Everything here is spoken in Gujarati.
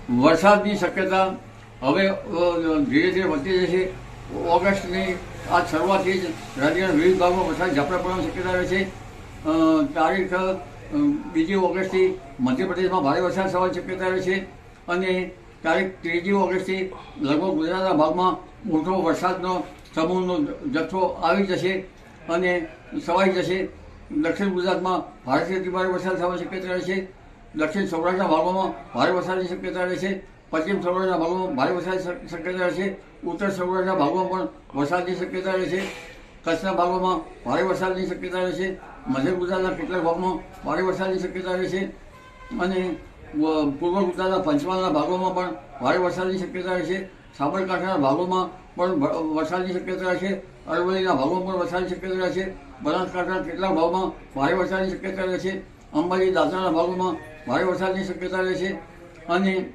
વરસાદની શક્યતા હવે ધીરે ધીરે વધતી જશે. ઓગસ્ટની આ શરૂઆતથી જ રાજ્યના વિવિધ ભાગમાં વરસાદ ઝાપટા પડવાની શક્યતા રહે છે. તારીખ 2 ઓગસ્ટથી મધ્યપ્રદેશમાં ભારે વરસાદ થવાની શક્યતા રહે છે અને તારીખ 3 ઓગસ્ટથી લગભગ ગુજરાતના ભાગમાં મોટો વરસાદનો સમૂહનો જથ્થો આવી જશે અને સવાઈ જશે. દક્ષિણ ગુજરાતમાં ભારેથી અતિભારે વરસાદ થવાની શક્યતા રહે છે. દક્ષિણ સૌરાષ્ટ્રના ભાગોમાં ભારે વરસાદની શક્યતા રહે છે. પશ્ચિમ સૌરાષ્ટ્રના ભાગોમાં ભારે વરસાદની શક્યતા રહે છે. ઉત્તર સૌરાષ્ટ્રના ભાગોમાં પણ વરસાદની શક્યતા રહે છે. કચ્છના ભાગોમાં ભારે વરસાદની શક્યતા રહે છે. મધ્ય ગુજરાતના કેટલાક ભાગમાં ભારે વરસાદની શક્યતા રહે છે અને પૂર્વ ગુજરાતના પંચમહાલના ભાગોમાં પણ ભારે વરસાદની શક્યતા રહે છે. સાબરકાંઠાના ભાગોમાં પણ વરસાદની શક્યતા રહે છે. અરવલ્લીના ભાગોમાં પણ વરસાદની શક્યતા રહે છે. બનાસકાંઠાના કેટલાક ભાગમાં ભારે વરસાદની શક્યતા રહે છે. અંબાજી દાદરાના ભાગોમાં ભારે વરસાદની શક્યતા રહે છે અને